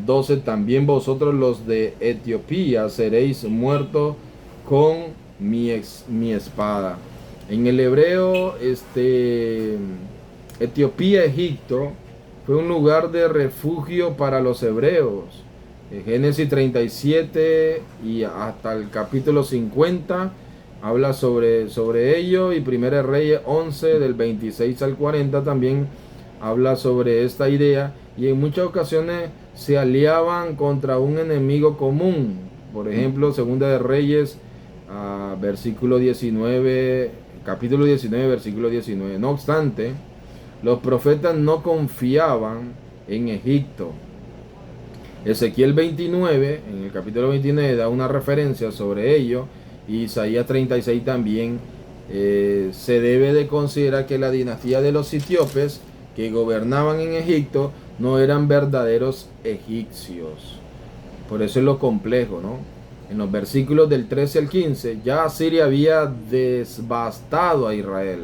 12, también vosotros los de Etiopía seréis muertos con mi espada. En el hebreo, Etiopía, Egipto, fue un lugar de refugio para los hebreos. Génesis 37 y hasta el capítulo 50 habla sobre ello, y Primera Reyes 11 del 26 al 40 también habla sobre esta idea, y en muchas ocasiones se aliaban contra un enemigo común. Por ejemplo, Segunda de Reyes, versículo 19, capítulo 19, versículo 19. No obstante, los profetas no confiaban en Egipto. Ezequiel 29, en el capítulo 29, da una referencia sobre ello, y Isaías 36 también. Se debe de considerar que la dinastía de los etíopes que gobernaban en Egipto no eran verdaderos egipcios. Por eso es lo complejo, ¿no? En los versículos del 13 al 15, ya Asiria había devastado a Israel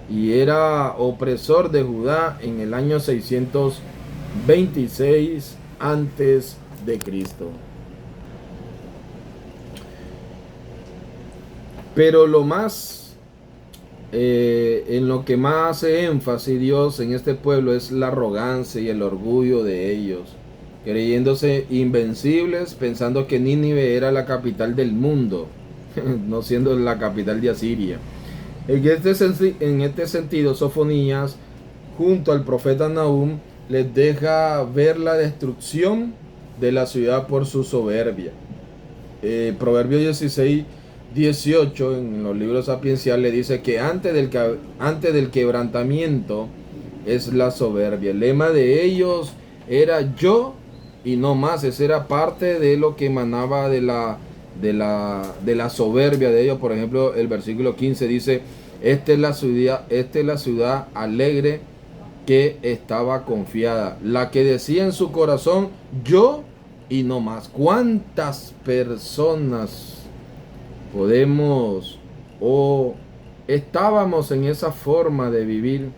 y era opresor de Judá en el año 626 antes de Cristo. Pero lo más en lo que más hace énfasis Dios en este pueblo es la arrogancia y el orgullo de ellos, creyéndose invencibles, pensando que Nínive era la capital del mundo, no siendo la capital de Asiria. En este sentido, Sofonías, junto al profeta Nahum, les deja ver la destrucción de la ciudad por su soberbia. Proverbios 16:18 en los libros sapienciales dice que antes del quebrantamiento es la soberbia. El lema de ellos era yo y no más. Esa era parte de lo que emanaba de la soberbia de ellos. Por ejemplo, el versículo 15 dice: esta es la ciudad alegre que estaba confiada, la que decía en su corazón yo y no más. ¿Cuántas personas podemos o estábamos en esa forma de vivir,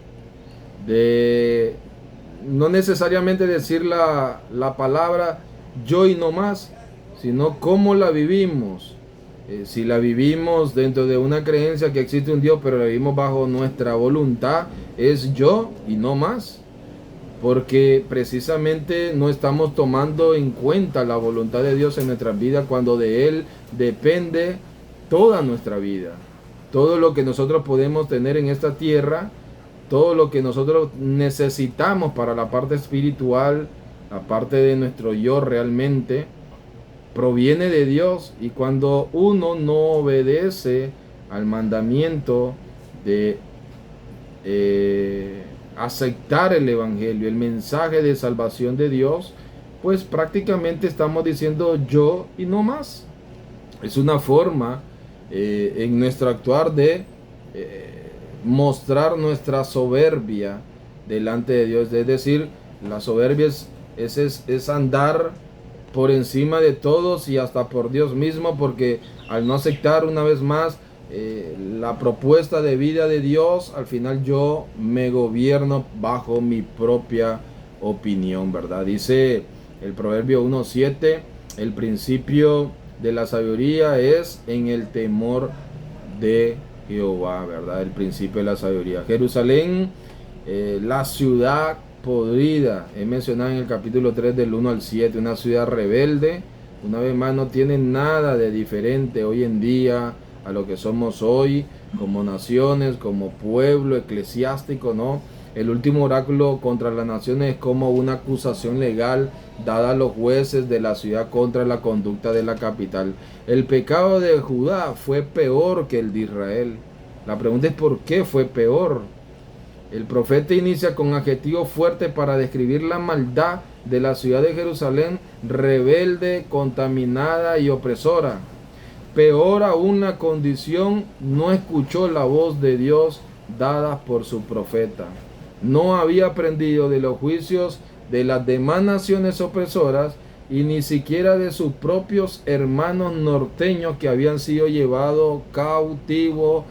de no necesariamente decir la palabra yo y no más, sino cómo la vivimos? Si la vivimos dentro de una creencia que existe un Dios, pero la vivimos bajo nuestra voluntad, es yo y no más. Porque precisamente no estamos tomando en cuenta la voluntad de Dios en nuestras vidas, cuando de Él depende toda nuestra vida. Todo lo que nosotros podemos tener en esta tierra, todo lo que nosotros necesitamos para la parte espiritual, la parte de nuestro yo realmente, proviene de Dios. Y cuando uno no obedece al mandamiento de aceptar el evangelio, el mensaje de salvación de Dios, pues prácticamente estamos diciendo yo y no más. Es una forma en nuestro actuar de mostrar nuestra soberbia delante de Dios. Es decir, la soberbia es andar por encima de todos y hasta por Dios mismo, porque al no aceptar una vez más la propuesta de vida de Dios, al final yo me gobierno bajo mi propia opinión, ¿verdad? Dice el Proverbio 1:7, el principio de la sabiduría es en el temor de Jehová, ¿verdad? El principio de la sabiduría. Jerusalén, la ciudad podrida, he mencionado en el capítulo 3 del 1 al 7, una ciudad rebelde. Una vez más, no tiene nada de diferente hoy en día a lo que somos hoy como naciones, como pueblo eclesiástico, ¿no? El último oráculo contra las naciones es como una acusación legal dada a los jueces de la ciudad contra la conducta de la capital. El pecado de Judá fue peor que el de Israel. La pregunta es ¿por qué fue peor? El profeta inicia con adjetivos fuertes para describir la maldad de la ciudad de Jerusalén, rebelde, contaminada y opresora. Peor aún, la condición no escuchó la voz de Dios dada por su profeta. No había aprendido de los juicios de las demás naciones opresoras y ni siquiera de sus propios hermanos norteños que habían sido llevados cautivos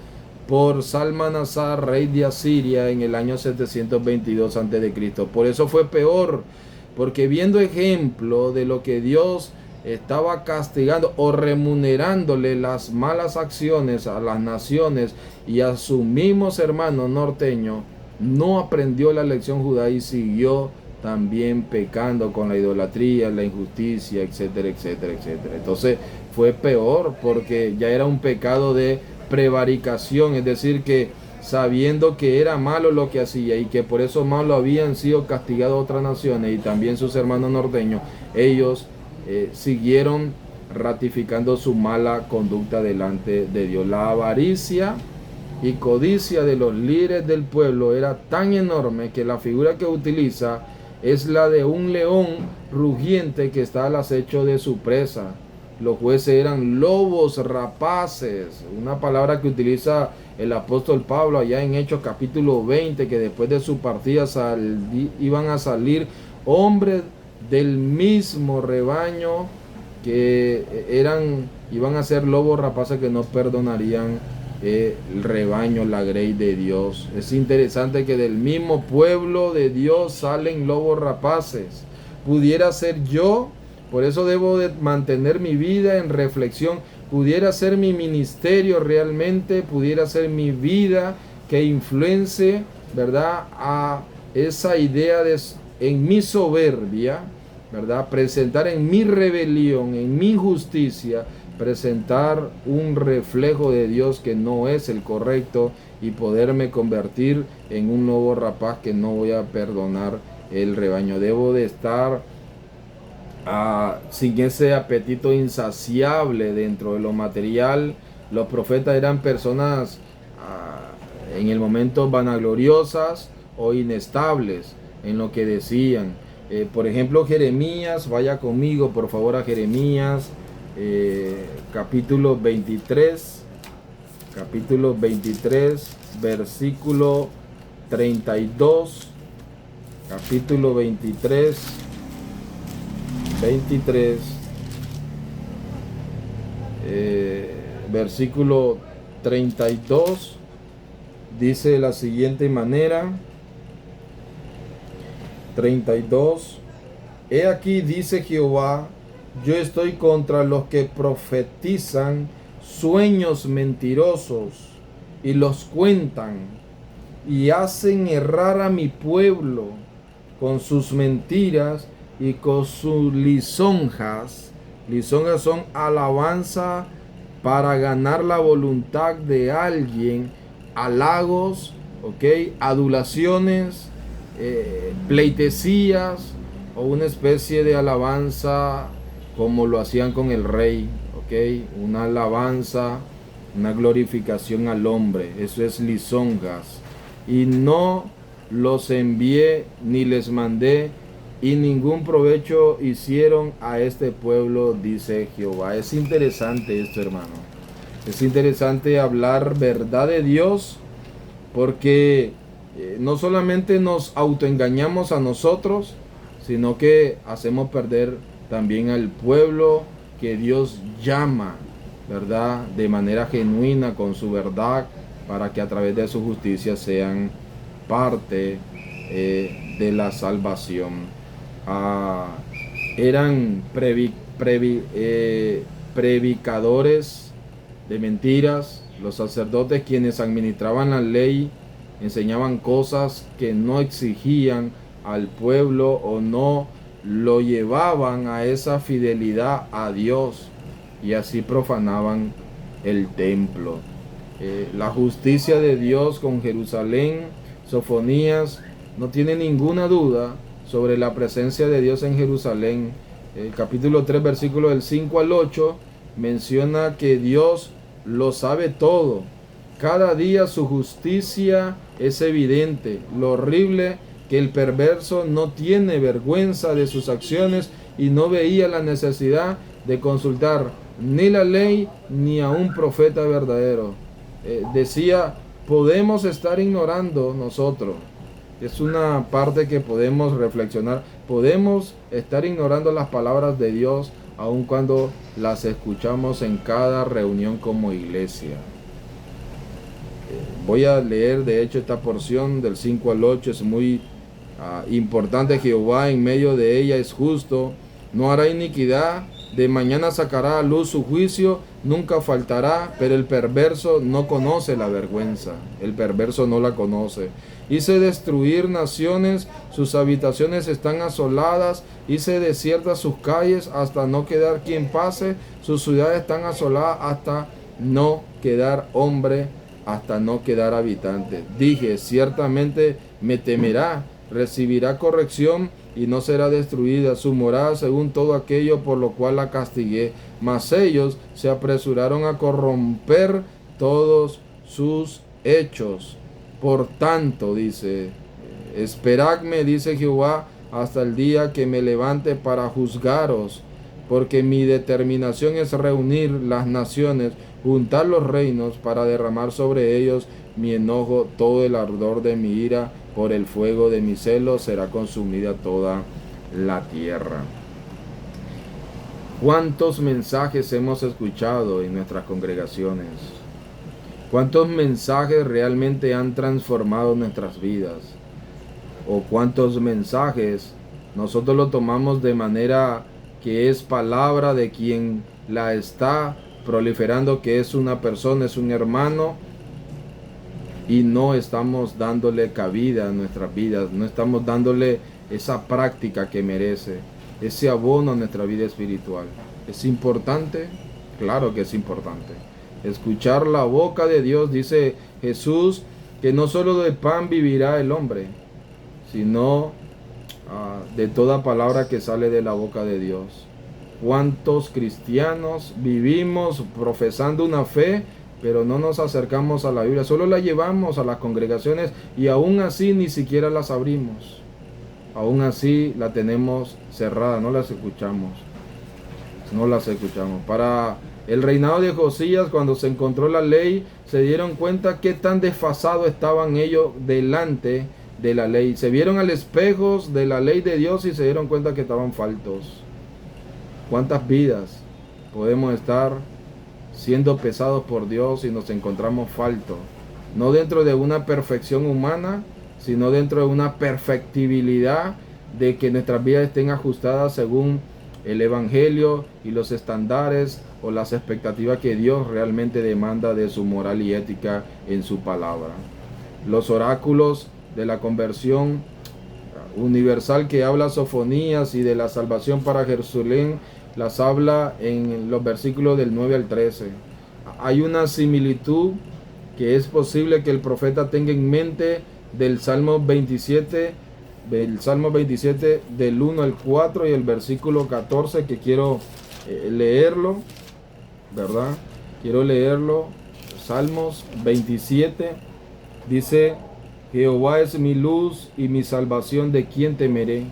por Salmanasar, rey de Asiria, en el año 722 a.C. Por eso fue peor, porque viendo ejemplo de lo que Dios estaba castigando o remunerándole las malas acciones a las naciones y a sus mismos hermanos norteños, no aprendió la lección Judá y siguió también pecando con la idolatría, la injusticia, etcétera, etcétera, etcétera. Entonces fue peor, porque ya era un pecado de prevaricación, es decir, que sabiendo que era malo lo que hacía y que por eso malo habían sido castigados otras naciones y también sus hermanos norteños, ellos siguieron ratificando su mala conducta delante de Dios. La avaricia y codicia de los líderes del pueblo era tan enorme que la figura que utiliza es la de un león rugiente que está al acecho de su presa. Los jueces eran lobos rapaces, una palabra que utiliza el apóstol Pablo allá en Hechos capítulo 20, que después de su partida iban a salir hombres del mismo rebaño que iban a ser lobos rapaces que no perdonarían el rebaño, la grey de Dios. Es interesante que del mismo pueblo de Dios salen lobos rapaces. Pudiera ser yo, por eso debo de mantener mi vida en reflexión. Pudiera ser mi ministerio realmente, pudiera ser mi vida que influencie, ¿verdad?, a esa idea en mi soberbia, ¿verdad?, presentar en mi rebelión, en mi injusticia, presentar un reflejo de Dios que no es el correcto y poderme convertir en un lobo rapaz que no voy a perdonar el rebaño. Debo de estar sin ese apetito insaciable dentro de lo material. Los profetas eran personas en el momento vanagloriosas o inestables en lo que decían. Por ejemplo, Jeremías, vaya conmigo por favor a Jeremías, capítulo 23, versículo 32, capítulo 23, versículo 32, dice de la siguiente manera, 32, he aquí dice Jehová, yo estoy contra los que profetizan sueños mentirosos y los cuentan y hacen errar a mi pueblo con sus mentiras y con sus lisonjas. Lisonjas son alabanza para ganar la voluntad de alguien, halagos, adulaciones, pleitesías o una especie de alabanza como lo hacían con el rey, una alabanza, una glorificación al hombre. Eso es lisonjas. Y no los envié ni les mandé, y ningún provecho hicieron a este pueblo, dice Jehová. Es interesante esto, hermano. Es interesante hablar verdad de Dios, porque no solamente nos autoengañamos a nosotros, sino que hacemos perder también al pueblo que Dios llama, ¿verdad? De manera genuina, con su verdad, para que a través de su justicia sean parte de la salvación. Eran predicadores de mentiras. Los sacerdotes, quienes administraban la ley, enseñaban cosas que no exigían al pueblo o no lo llevaban a esa fidelidad a Dios, y así profanaban el templo. La justicia de Dios con Jerusalén, Sofonías no tiene ninguna duda sobre la presencia de Dios en Jerusalén. El capítulo 3, versículo del 5 al 8, menciona que Dios lo sabe todo. Cada día su justicia es evidente. Lo horrible que el perverso no tiene vergüenza de sus acciones y no veía la necesidad de consultar ni la ley ni a un profeta verdadero. Decía, podemos estar ignorando nosotros. Es una parte que podemos reflexionar. Podemos estar ignorando las palabras de Dios aun cuando las escuchamos en cada reunión como iglesia. Voy a leer de hecho esta porción del 5 al 8. Es muy importante. Jehová en medio de ella es justo, no hará iniquidad, de mañana sacará a luz su juicio, nunca faltará, pero el perverso no conoce la vergüenza. El perverso no la conoce. Hice destruir naciones, sus habitaciones están asoladas, hice desiertas sus calles hasta no quedar quien pase, sus ciudades están asoladas hasta no quedar hombre, hasta no quedar habitante. Dije, ciertamente me temerá, recibirá corrección y no será destruida su morada según todo aquello por lo cual la castigué. Mas ellos se apresuraron a corromper todos sus hechos. Por tanto, dice, esperadme, dice Jehová, hasta el día que me levante para juzgaros, porque mi determinación es reunir las naciones, juntar los reinos para derramar sobre ellos mi enojo, todo el ardor de mi ira, por el fuego de mi celo será consumida toda la tierra. ¿Cuántos mensajes hemos escuchado en nuestras congregaciones? ¿Cuántos mensajes realmente han transformado nuestras vidas? ¿O cuántos mensajes nosotros lo tomamos de manera que es palabra de quien la está proliferando, que es una persona, es un hermano, y no estamos dándole cabida a nuestras vidas, no estamos dándole esa práctica que merece, ese abono a nuestra vida espiritual? ¿Es importante? Claro que es importante. Escuchar la boca de Dios, dice Jesús, que no solo de pan vivirá el hombre, sino de toda palabra que sale de la boca de Dios. ¿Cuántos cristianos vivimos profesando una fe, pero no nos acercamos a la Biblia? Solo la llevamos a las congregaciones y aún así ni siquiera las abrimos. Aún así la tenemos cerrada, no las escuchamos. No las escuchamos. Para el reinado de Josías, cuando se encontró la ley, se dieron cuenta qué tan desfasados estaban ellos delante de la ley. Se vieron al espejo de la ley de Dios y se dieron cuenta que estaban faltos. ¿Cuántas vidas podemos estar siendo pesados por Dios y nos encontramos faltos? No dentro de una perfección humana, sino dentro de una perfectibilidad de que nuestras vidas estén ajustadas según el Evangelio y los estándares o las expectativas que Dios realmente demanda de su moral y ética en su palabra. Los oráculos de la conversión universal que habla Sofonías y de la salvación para Jerusalén las habla en los versículos del 9 al 13. Hay una similitud que es posible que el profeta tenga en mente del Salmo 27, del 1 al 4 y el versículo 14, que quiero leerlo, ¿verdad? Quiero leerlo. Salmos 27 dice: Jehová es mi luz y mi salvación, ¿de quién temeré?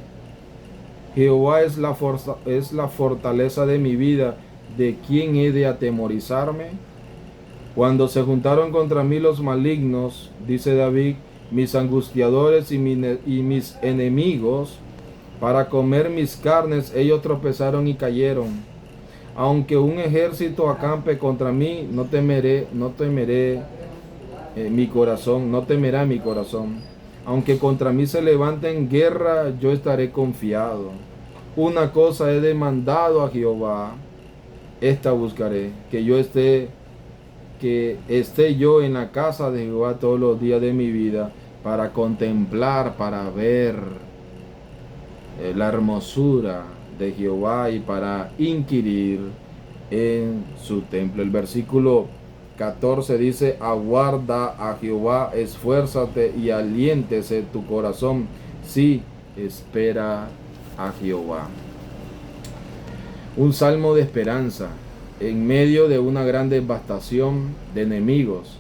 Jehová es la fortaleza de mi vida, ¿de quién he de atemorizarme? Cuando se juntaron contra mí los malignos, dice David, mis angustiadores y mis enemigos, para comer mis carnes, ellos tropezaron y cayeron. Aunque un ejército acampe contra mí, no temerá mi corazón. Aunque contra mí se levante en guerra, yo estaré confiado. Una cosa he demandado a Jehová, esta buscaré, que esté yo en la casa de Jehová todos los días de mi vida, para contemplar, para ver la hermosura de Jehová y para inquirir en su templo. El versículo 14 dice: aguarda a Jehová, esfuérzate y aliéntese tu corazón, sí, espera a Jehová. Un salmo de esperanza. En medio de una gran devastación de enemigos,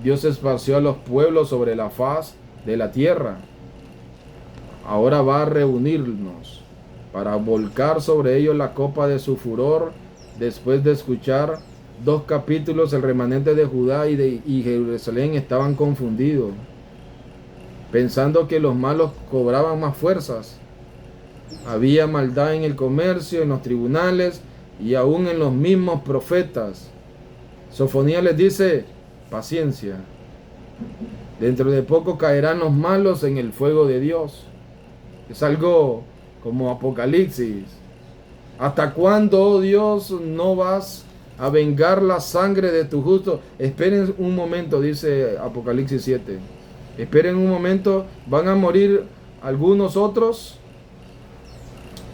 Dios esparció a los pueblos sobre la faz de la tierra. Ahora va a reunirnos para volcar sobre ellos la copa de su furor. Después de escuchar 2 capítulos, el remanente de Judá y Jerusalén estaban confundidos, pensando que los malos cobraban más fuerzas. Había maldad en el comercio, en los tribunales y aún en los mismos profetas. Sofonías les dice: paciencia, dentro de poco caerán los malos en el fuego de Dios. Es algo como Apocalipsis. ¿Hasta cuándo, oh Dios, no vas a vengar la sangre de tu justo? Esperen un momento, dice Apocalipsis 7. Esperen un momento, van a morir algunos otros,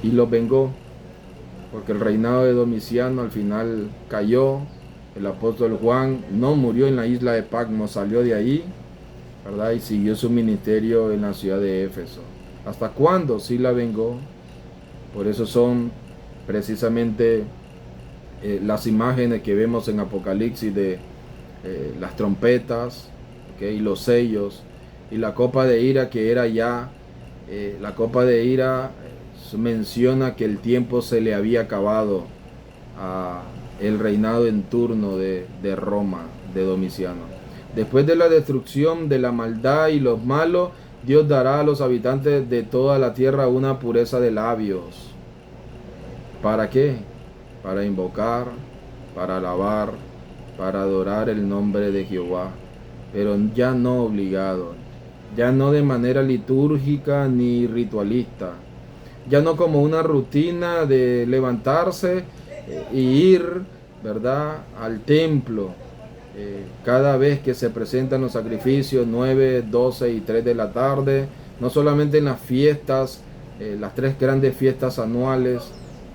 y los vengó, porque el reinado de Domiciano al final cayó. El apóstol Juan no murió en la isla de Patmos, salió de ahí, ¿verdad? Y siguió su ministerio en la ciudad de Éfeso. ¿Hasta cuándo? Sí la vengó. Por eso son precisamente las imágenes que vemos en Apocalipsis de las trompetas, ¿okay? Y los sellos, y la copa de ira, que era ya, la copa de ira menciona que el tiempo se le había acabado a el reinado en turno de Roma, de Domiciano. Después de la destrucción de la maldad y los malos, Dios dará a los habitantes de toda la tierra una pureza de labios. ¿Para qué? Para invocar, para alabar, para adorar el nombre de Jehová, pero ya no obligado, ya no de manera litúrgica ni ritualista, ya no como una rutina de levantarse y ir, ¿verdad?, al templo cada vez que se presentan los sacrificios 9, 12 y 3 de la tarde, no solamente en las fiestas, las 3 grandes fiestas anuales,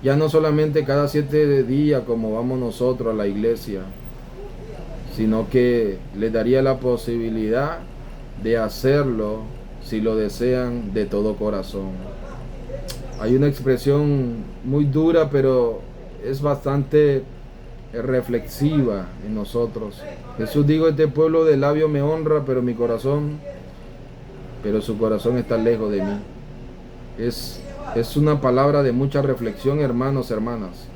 ya no solamente cada 7 días como vamos nosotros a la iglesia, sino que les daría la posibilidad de hacerlo, si lo desean, de todo corazón. Hay una expresión muy dura, pero es bastante reflexiva en nosotros. Jesús dijo: este pueblo de labio me honra, pero su corazón está lejos de mí. Es una palabra de mucha reflexión, hermanos, hermanas.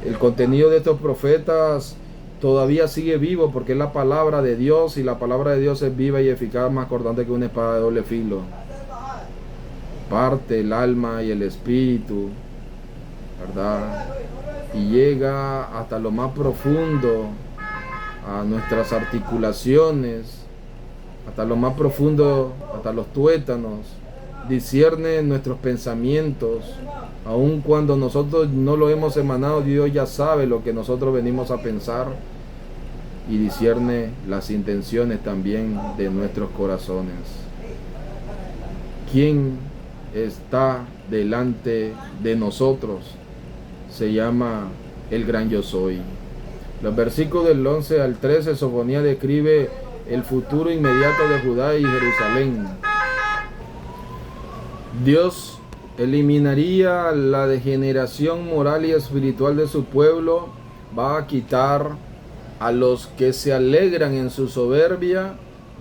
El contenido de estos profetas todavía sigue vivo porque es la palabra de Dios, y la palabra de Dios es viva y eficaz, más cortante que una espada de doble filo. Parte el alma y el espíritu, ¿verdad? Y llega hasta lo más profundo, a nuestras articulaciones, hasta lo más profundo, hasta los tuétanos. Discierne nuestros pensamientos. Aun cuando nosotros no lo hemos emanado, Dios ya sabe lo que nosotros venimos a pensar, y discierne las intenciones también de nuestros corazones. ¿Quién está delante de nosotros? Se llama el gran yo soy. Los versículos del 11 al 13, Sofonía describe el futuro inmediato de Judá y Jerusalén. Dios eliminaría la degeneración moral y espiritual de su pueblo, va a quitar a los que se alegran en su soberbia,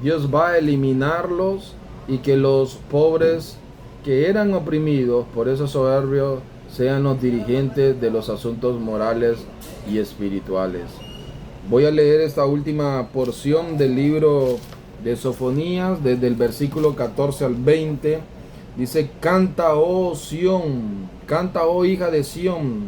Dios va a eliminarlos, y que los pobres que eran oprimidos por esos soberbios sean los dirigentes de los asuntos morales y espirituales. Voy a leer esta última porción del libro de Sofonías, desde el versículo 14 al 20. Dice: canta, oh Sión, canta, oh hija de Sión,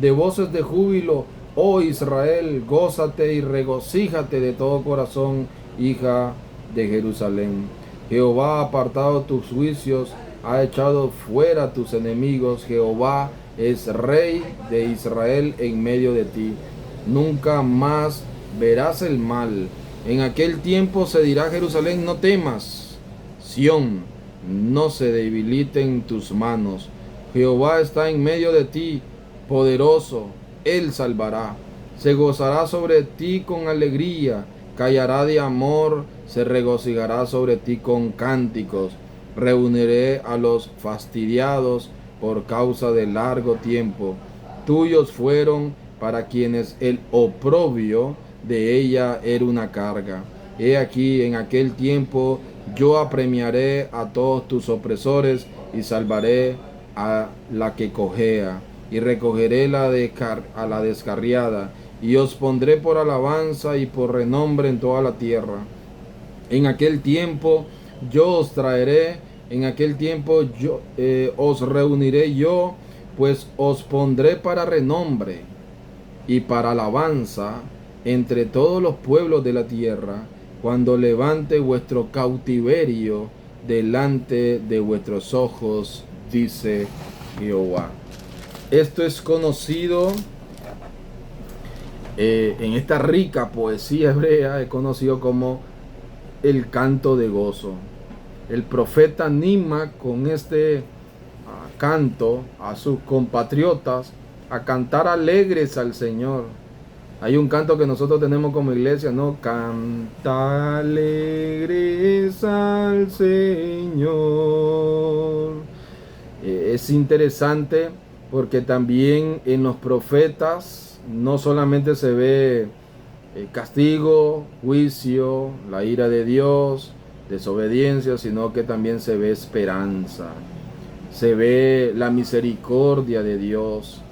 de voces de júbilo, oh Israel, gózate y regocíjate de todo corazón, hija de Jerusalén. Jehová ha apartado tus juicios, ha echado fuera tus enemigos. Jehová es rey de Israel en medio de ti. Nunca más verás el mal. En aquel tiempo se dirá a Jerusalén: no temas. Sión, no se debiliten tus manos. Jehová está en medio de ti, poderoso, él salvará. Se gozará sobre ti con alegría, callará de amor, se regocijará sobre ti con cánticos. Reuniré a los fastidiados por causa de largo tiempo. Tuyos fueron para quienes el oprobio de ella era una carga. He aquí, en aquel tiempo yo apremiaré a todos tus opresores, y salvaré a la que cojea, y recogeré a la descarriada, y os pondré por alabanza y por renombre en toda la tierra. En aquel tiempo yo os traeré, en aquel tiempo yo os reuniré yo, pues os pondré para renombre y para alabanza entre todos los pueblos de la tierra, cuando levante vuestro cautiverio delante de vuestros ojos, dice Jehová. Esto es conocido en esta rica poesía hebrea, es conocido como el canto de gozo. El profeta anima con este canto a sus compatriotas a cantar alegres al Señor. Hay un canto que nosotros tenemos como iglesia, ¿no? Canta alegres al Señor. Es interesante porque también en los profetas no solamente se ve castigo, juicio, la ira de Dios, desobediencia, sino que también se ve esperanza, se ve la misericordia de Dios,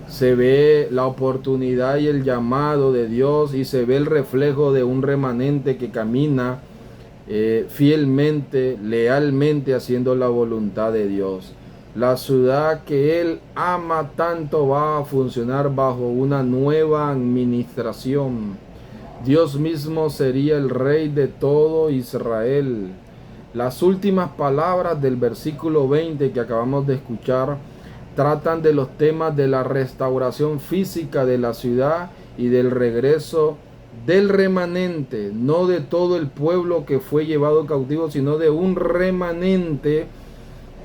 se ve la oportunidad y el llamado de Dios, y se ve el reflejo de un remanente que camina fielmente, lealmente, haciendo la voluntad de Dios. La ciudad que Él ama tanto va a funcionar bajo una nueva administración. Dios mismo sería el rey de todo Israel. Las últimas palabras del versículo 20 que acabamos de escuchar tratan de los temas de la restauración física de la ciudad y del regreso del remanente, no de todo el pueblo que fue llevado cautivo, sino de un remanente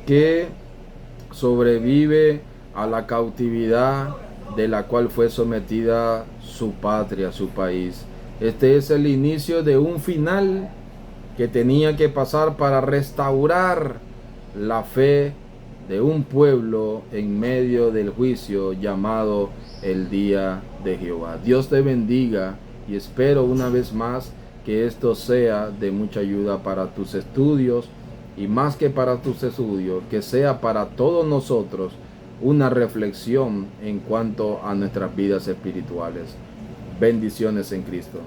que sobrevive a la cautividad de la cual fue sometida su patria, su país. Este es el inicio de un final que tenía que pasar para restaurar la fe de un pueblo en medio del juicio llamado el día de Jehová. Dios te bendiga y espero una vez más que esto sea de mucha ayuda para tus estudios y más que para tus estudios, que sea para todos nosotros una reflexión en cuanto a nuestras vidas espirituales. Bendiciones en Cristo.